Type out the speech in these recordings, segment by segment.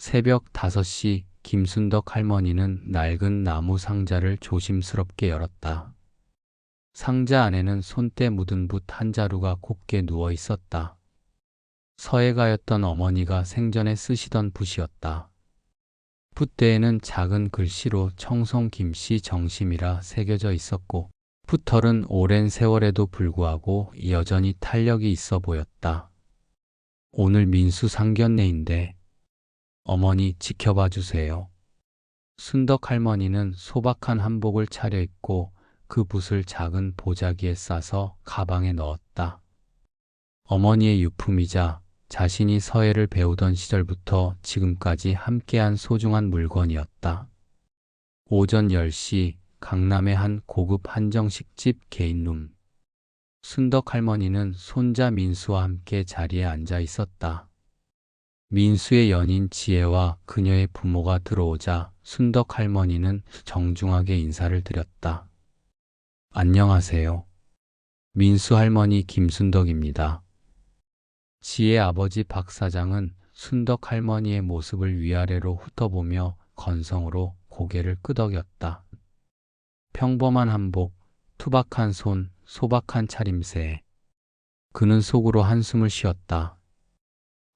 새벽 5시 김순덕 할머니는 낡은 나무 상자를 조심스럽게 열었다. 상자 안에는 손때 묻은 붓 한 자루가 곱게 누워 있었다. 서예가였던 어머니가 생전에 쓰시던 붓이었다. 붓대에는 작은 글씨로 청송 김씨 정심이라 새겨져 있었고 붓털은 오랜 세월에도 불구하고 여전히 탄력이 있어 보였다. 오늘 민수 상견례인데 어머니 지켜봐 주세요. 순덕 할머니는 소박한 한복을 차려입고 그 붓을 작은 보자기에 싸서 가방에 넣었다. 어머니의 유품이자 자신이 서예를 배우던 시절부터 지금까지 함께한 소중한 물건이었다. 오전 10시 강남의 한 고급 한정식집 개인룸. 순덕 할머니는 손자 민수와 함께 자리에 앉아 있었다. 민수의 연인 지혜와 그녀의 부모가 들어오자 순덕 할머니는 정중하게 인사를 드렸다. 안녕하세요. 민수 할머니 김순덕입니다. 지혜 아버지 박 사장은 순덕 할머니의 모습을 위아래로 훑어보며 건성으로 고개를 끄덕였다. 평범한 한복, 투박한 손, 소박한 차림새. 그는 속으로 한숨을 쉬었다.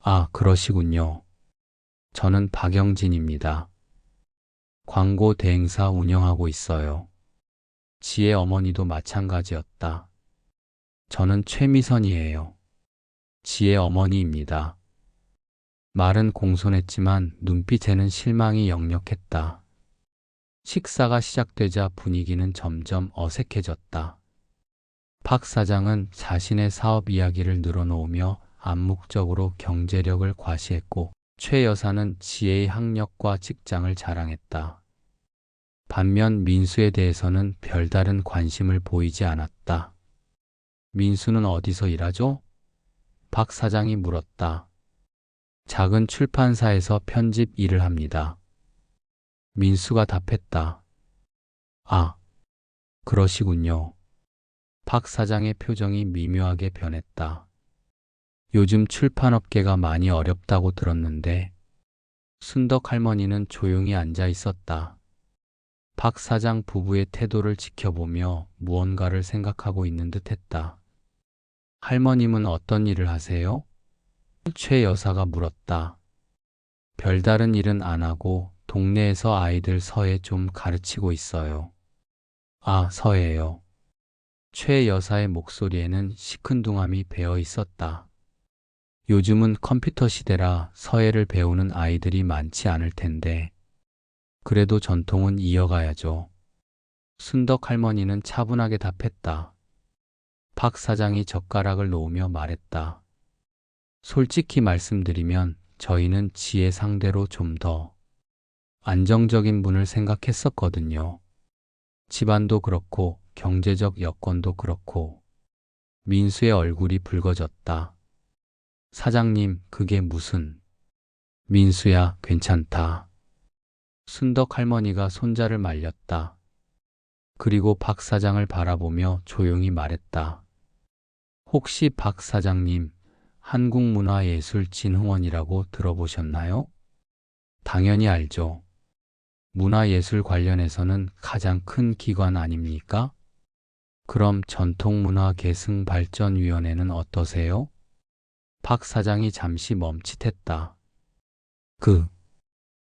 아, 그러시군요. 저는 박영진입니다. 광고 대행사 운영하고 있어요. 지혜 어머니도 마찬가지였다. 저는 최미선이에요. 지혜 어머니입니다. 말은 공손했지만 눈빛에는 실망이 역력했다. 식사가 시작되자 분위기는 점점 어색해졌다. 박 사장은 자신의 사업 이야기를 늘어놓으며 암묵적으로 경제력을 과시했고 최 여사는 지혜의 학력과 직장을 자랑했다. 반면 민수에 대해서는 별다른 관심을 보이지 않았다. 민수는 어디서 일하죠? 박 사장이 물었다. 작은 출판사에서 편집 일을 합니다. 민수가 답했다. 아, 그러시군요. 박 사장의 표정이 미묘하게 변했다. 요즘 출판업계가 많이 어렵다고 들었는데 순덕 할머니는 조용히 앉아 있었다. 박 사장 부부의 태도를 지켜보며 무언가를 생각하고 있는 듯 했다. 할머님은 어떤 일을 하세요? 최 여사가 물었다. 별다른 일은 안 하고 동네에서 아이들 서예 좀 가르치고 있어요. 아, 서예요. 최 여사의 목소리에는 시큰둥함이 배어 있었다. 요즘은 컴퓨터 시대라 서예를 배우는 아이들이 많지 않을 텐데 그래도 전통은 이어가야죠. 순덕 할머니는 차분하게 답했다. 박 사장이 젓가락을 놓으며 말했다. 솔직히 말씀드리면 저희는 지혜 상대로 좀 더 안정적인 분을 생각했었거든요. 집안도 그렇고 경제적 여건도 그렇고. 민수의 얼굴이 붉어졌다. 사장님, 그게 무슨. 민수야, 괜찮다. 순덕 할머니가 손자를 말렸다. 그리고 박 사장을 바라보며 조용히 말했다. 혹시 박 사장님, 한국문화예술진흥원이라고 들어보셨나요? 당연히 알죠. 문화예술 관련해서는 가장 큰 기관 아닙니까? 그럼 전통문화계승발전위원회는 어떠세요? 박 사장이 잠시 멈칫했다.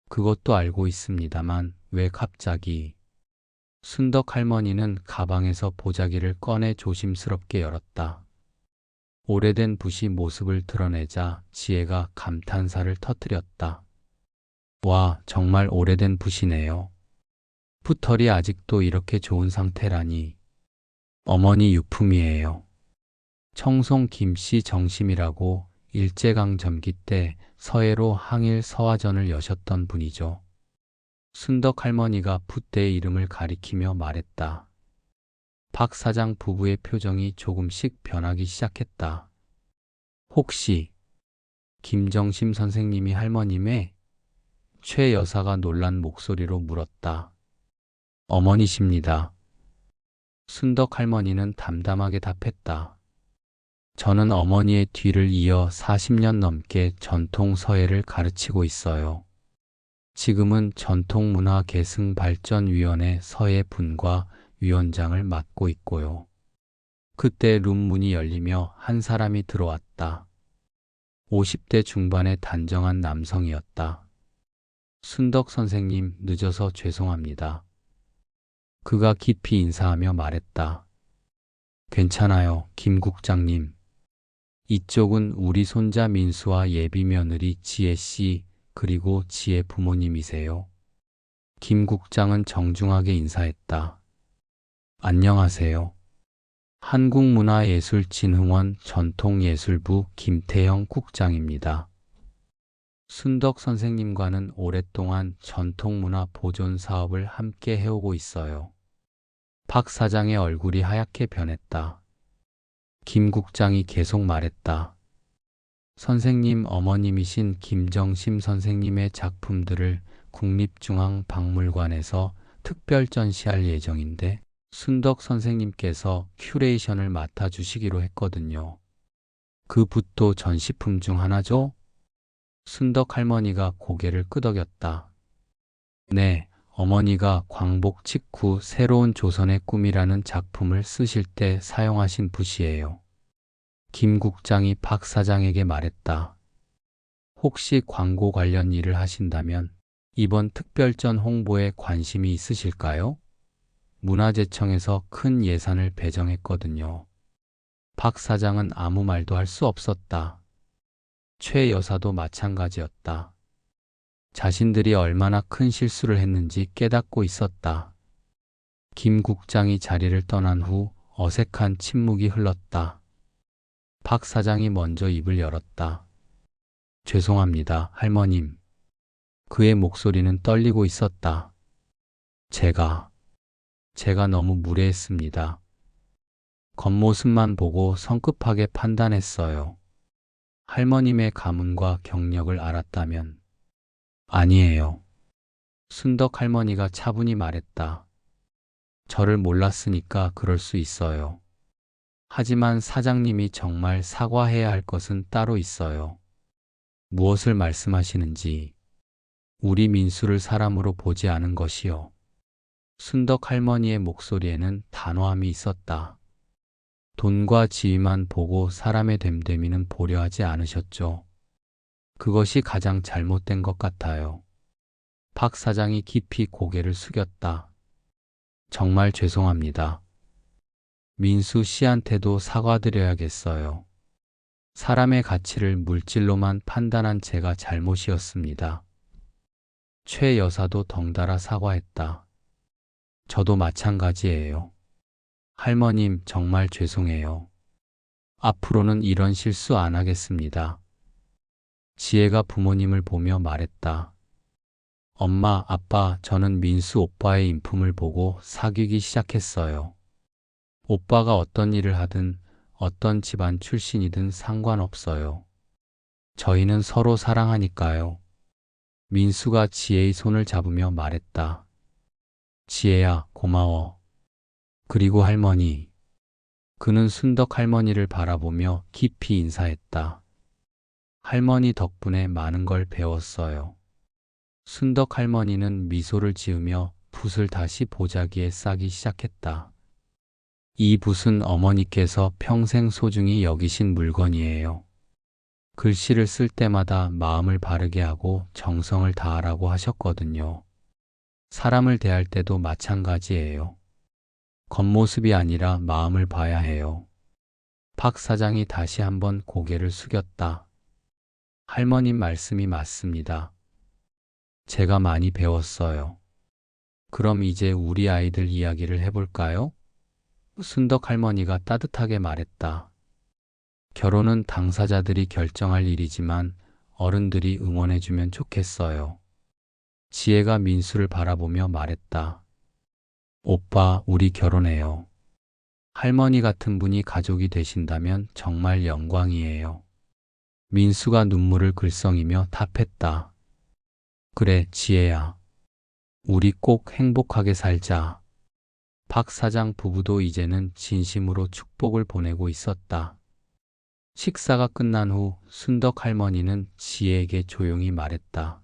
그것도 알고 있습니다만 왜 갑자기? 순덕 할머니는 가방에서 보자기를 꺼내 조심스럽게 열었다. 오래된 붓이 모습을 드러내자 지혜가 감탄사를 터뜨렸다. 와, 정말 오래된 붓이네요. 붓털이 아직도 이렇게 좋은 상태라니. 어머니 유품이에요. 청송 김씨 정심이라고 일제강점기 때 서해로 항일 서화전을 여셨던 분이죠. 순덕 할머니가 붓대의 이름을 가리키며 말했다. 박 사장 부부의 표정이 조금씩 변하기 시작했다. 혹시 김정심 선생님이 할머님의? 최 여사가 놀란 목소리로 물었다. 어머니십니다. 순덕 할머니는 담담하게 답했다. 저는 어머니의 뒤를 이어 40년 넘게 전통 서예를 가르치고 있어요. 지금은 전통문화계승발전위원회 서해 분과 위원장을 맡고 있고요. 그때 룸 문이 열리며 한 사람이 들어왔다. 50대 중반의 단정한 남성이었다. 순덕 선생님, 늦어서 죄송합니다. 그가 깊이 인사하며 말했다. 괜찮아요, 김 국장님. 이쪽은 우리 손자 민수와 예비 며느리 지혜 씨, 그리고 지혜 부모님이세요. 김 국장은 정중하게 인사했다. 안녕하세요. 한국문화예술진흥원 전통예술부 김태형 국장입니다. 순덕 선생님과는 오랫동안 전통문화 보존 사업을 함께 해오고 있어요. 박 사장의 얼굴이 하얗게 변했다. 김 국장이 계속 말했다. 선생님 어머님이신 김정심 선생님의 작품들을 국립중앙박물관에서 특별 전시할 예정인데 순덕 선생님께서 큐레이션을 맡아주시기로 했거든요. 그 붓도 전시품 중 하나죠? 순덕 할머니가 고개를 끄덕였다. 네, 어머니가 광복 직후 새로운 조선의 꿈이라는 작품을 쓰실 때 사용하신 붓이에요. 김 국장이 박 사장에게 말했다. 혹시 광고 관련 일을 하신다면 이번 특별전 홍보에 관심이 있으실까요? 문화재청에서 큰 예산을 배정했거든요. 박 사장은 아무 말도 할 수 없었다. 최 여사도 마찬가지였다. 자신들이 얼마나 큰 실수를 했는지 깨닫고 있었다. 김 국장이 자리를 떠난 후 어색한 침묵이 흘렀다. 박 사장이 먼저 입을 열었다. 죄송합니다, 할머님. 그의 목소리는 떨리고 있었다. 제가 너무 무례했습니다. 겉모습만 보고 성급하게 판단했어요. 할머님의 가문과 경력을 알았다면. 아니에요. 순덕 할머니가 차분히 말했다. 저를 몰랐으니까 그럴 수 있어요. 하지만 사장님이 정말 사과해야 할 것은 따로 있어요. 무엇을 말씀하시는지. 우리 민수를 사람으로 보지 않은 것이요. 순덕 할머니의 목소리에는 단호함이 있었다. 돈과 지위만 보고 사람의 됨됨이는 보려 하지 않으셨죠. 그것이 가장 잘못된 것 같아요. 박 사장이 깊이 고개를 숙였다. 정말 죄송합니다. 민수 씨한테도 사과드려야겠어요. 사람의 가치를 물질로만 판단한 제가 잘못이었습니다. 최 여사도 덩달아 사과했다. 저도 마찬가지예요. 할머님, 정말 죄송해요. 앞으로는 이런 실수 안 하겠습니다. 지혜가 부모님을 보며 말했다. 엄마, 아빠, 저는 민수 오빠의 인품을 보고 사귀기 시작했어요. 오빠가 어떤 일을 하든 어떤 집안 출신이든 상관없어요. 저희는 서로 사랑하니까요. 민수가 지혜의 손을 잡으며 말했다. 지혜야, 고마워. 그리고 할머니. 그는 순덕 할머니를 바라보며 깊이 인사했다. 할머니 덕분에 많은 걸 배웠어요. 순덕 할머니는 미소를 지으며 붓을 다시 보자기에 싸기 시작했다. 이 붓은 어머니께서 평생 소중히 여기신 물건이에요. 글씨를 쓸 때마다 마음을 바르게 하고 정성을 다하라고 하셨거든요. 사람을 대할 때도 마찬가지예요. 겉모습이 아니라 마음을 봐야 해요. 박 사장이 다시 한번 고개를 숙였다. 할머님 말씀이 맞습니다. 제가 많이 배웠어요. 그럼 이제 우리 아이들 이야기를 해볼까요? 순덕 할머니가 따뜻하게 말했다. 결혼은 당사자들이 결정할 일이지만 어른들이 응원해주면 좋겠어요. 지혜가 민수를 바라보며 말했다. 오빠, 우리 결혼해요. 할머니 같은 분이 가족이 되신다면 정말 영광이에요. 민수가 눈물을 글썽이며 답했다. 그래, 지혜야. 우리 꼭 행복하게 살자. 박 사장 부부도 이제는 진심으로 축복을 보내고 있었다. 식사가 끝난 후 순덕 할머니는 지혜에게 조용히 말했다.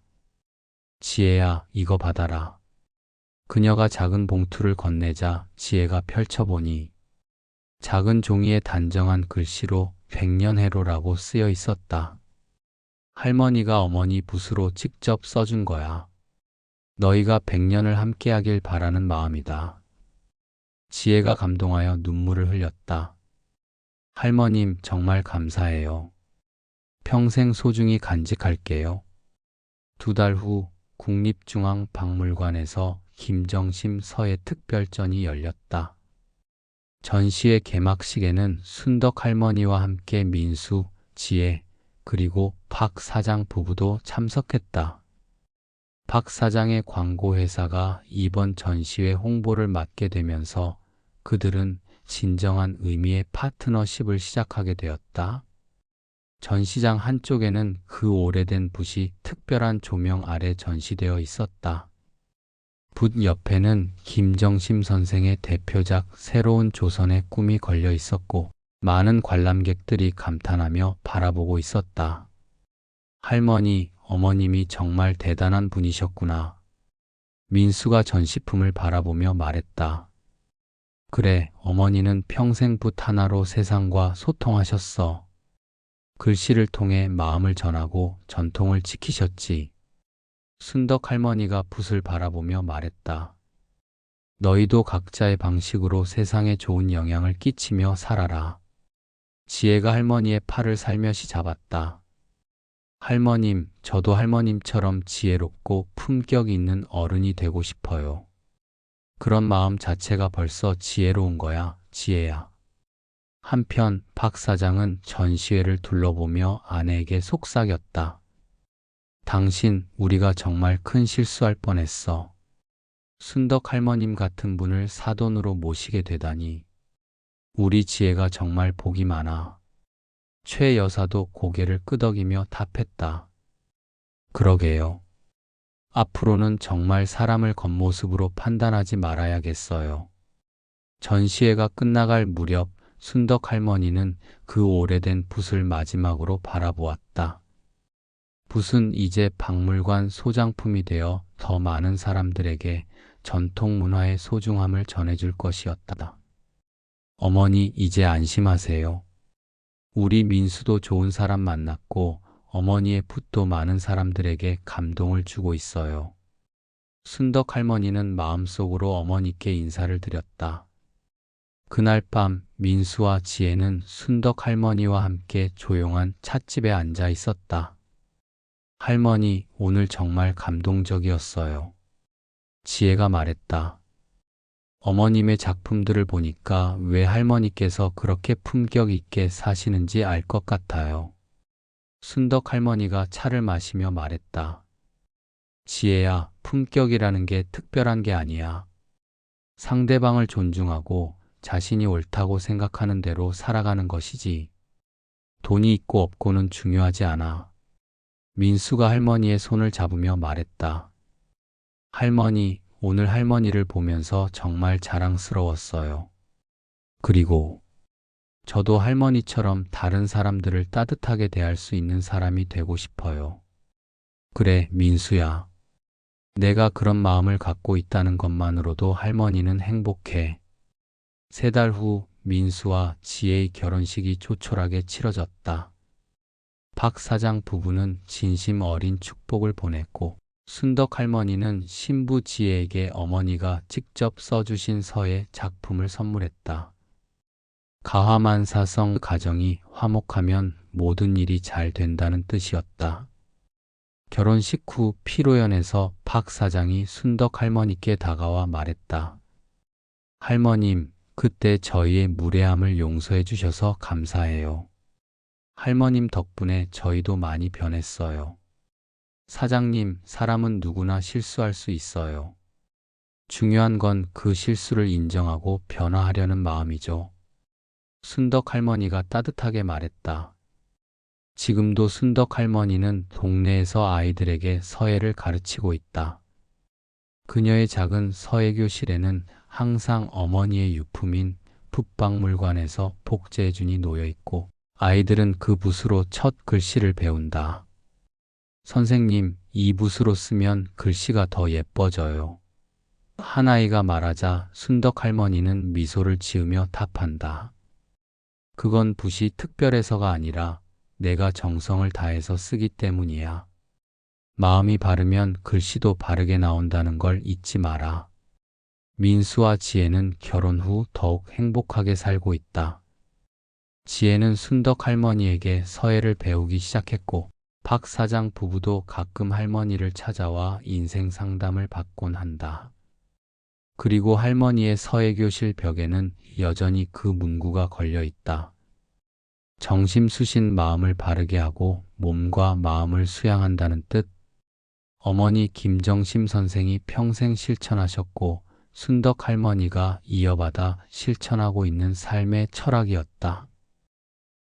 지혜야, 이거 받아라. 그녀가 작은 봉투를 건네자 지혜가 펼쳐보니 작은 종이에 단정한 글씨로 백년해로라고 쓰여 있었다. 할머니가 어머니 붓으로 직접 써준 거야. 너희가 100년을 함께하길 바라는 마음이다. 지혜가 감동하여 눈물을 흘렸다. 할머님, 정말 감사해요. 평생 소중히 간직할게요. 2달 후 국립중앙박물관에서 김정심 서예 특별전이 열렸다. 전시회 개막식에는 순덕 할머니와 함께 민수, 지혜, 그리고 박 사장 부부도 참석했다. 박 사장의 광고회사가 이번 전시회 홍보를 맡게 되면서 그들은 진정한 의미의 파트너십을 시작하게 되었다. 전시장 한쪽에는 그 오래된 붓이 특별한 조명 아래 전시되어 있었다. 붓 옆에는 김정심 선생의 대표작 새로운 조선의 꿈이 걸려 있었고 많은 관람객들이 감탄하며 바라보고 있었다. 할머니, 어머님이 정말 대단한 분이셨구나. 민수가 전시품을 바라보며 말했다. 그래, 어머니는 평생 붓 하나로 세상과 소통하셨어. 글씨를 통해 마음을 전하고 전통을 지키셨지. 순덕 할머니가 붓을 바라보며 말했다. 너희도 각자의 방식으로 세상에 좋은 영향을 끼치며 살아라. 지혜가 할머니의 팔을 살며시 잡았다. 할머님, 저도 할머님처럼 지혜롭고 품격 있는 어른이 되고 싶어요. 그런 마음 자체가 벌써 지혜로운 거야, 지혜야. 한편 박 사장은 전시회를 둘러보며 아내에게 속삭였다. 당신, 우리가 정말 큰 실수할 뻔했어. 순덕 할머님 같은 분을 사돈으로 모시게 되다니. 우리 지혜가 정말 복이 많아. 최 여사도 고개를 끄덕이며 답했다. 그러게요. 앞으로는 정말 사람을 겉모습으로 판단하지 말아야겠어요. 전시회가 끝나갈 무렵 순덕 할머니는 그 오래된 붓을 마지막으로 바라보았다. 붓은 이제 박물관 소장품이 되어 더 많은 사람들에게 전통 문화의 소중함을 전해줄 것이었다. 어머니, 이제 안심하세요. 우리 민수도 좋은 사람 만났고 어머니의 붓도 많은 사람들에게 감동을 주고 있어요. 순덕 할머니는 마음속으로 어머니께 인사를 드렸다. 그날 밤 민수와 지혜는 순덕 할머니와 함께 조용한 찻집에 앉아 있었다. 할머니, 오늘 정말 감동적이었어요. 지혜가 말했다. 어머님의 작품들을 보니까 왜 할머니께서 그렇게 품격 있게 사시는지 알 것 같아요. 순덕 할머니가 차를 마시며 말했다. 지혜야, 품격이라는 게 특별한 게 아니야. 상대방을 존중하고 자신이 옳다고 생각하는 대로 살아가는 것이지. 돈이 있고 없고는 중요하지 않아. 민수가 할머니의 손을 잡으며 말했다. 할머니, 오늘 할머니를 보면서 정말 자랑스러웠어요. 그리고 저도 할머니처럼 다른 사람들을 따뜻하게 대할 수 있는 사람이 되고 싶어요. 그래, 민수야. 내가 그런 마음을 갖고 있다는 것만으로도 할머니는 행복해. 3달 후 민수와 지혜의 결혼식이 조촐하게 치러졌다. 박 사장 부부는 진심 어린 축복을 보냈고 순덕 할머니는 신부 지혜에게 어머니가 직접 써주신 서예 작품을 선물했다. 가화만사성 가정이 화목하면 모든 일이 잘 된다는 뜻이었다. 결혼식 후 피로연에서 박 사장이 순덕 할머니께 다가와 말했다. 할머님, 그때 저희의 무례함을 용서해 주셔서 감사해요. 할머님 덕분에 저희도 많이 변했어요. 사장님, 사람은 누구나 실수할 수 있어요. 중요한 건 그 실수를 인정하고 변화하려는 마음이죠. 순덕 할머니가 따뜻하게 말했다. 지금도 순덕 할머니는 동네에서 아이들에게 서예를 가르치고 있다. 그녀의 작은 서예교실에는 항상 어머니의 유품인 붓박물관에서 복제해준이 놓여 있고 아이들은 그 붓으로 첫 글씨를 배운다. 선생님, 이 붓으로 쓰면 글씨가 더 예뻐져요. 한아이가 말하자 순덕 할머니는 미소를 지으며 답한다. 그건 붓이 특별해서가 아니라 내가 정성을 다해서 쓰기 때문이야. 마음이 바르면 글씨도 바르게 나온다는 걸 잊지 마라. 민수와 지혜는 결혼 후 더욱 행복하게 살고 있다. 지혜는 순덕 할머니에게 서예를 배우기 시작했고, 박 사장 부부도 가끔 할머니를 찾아와 인생 상담을 받곤 한다. 그리고 할머니의 서예교실 벽에는 여전히 그 문구가 걸려 있다. 정심수신 마음을 바르게 하고 몸과 마음을 수양한다는 뜻. 어머니 김정심 선생이 평생 실천하셨고 순덕 할머니가 이어받아 실천하고 있는 삶의 철학이었다.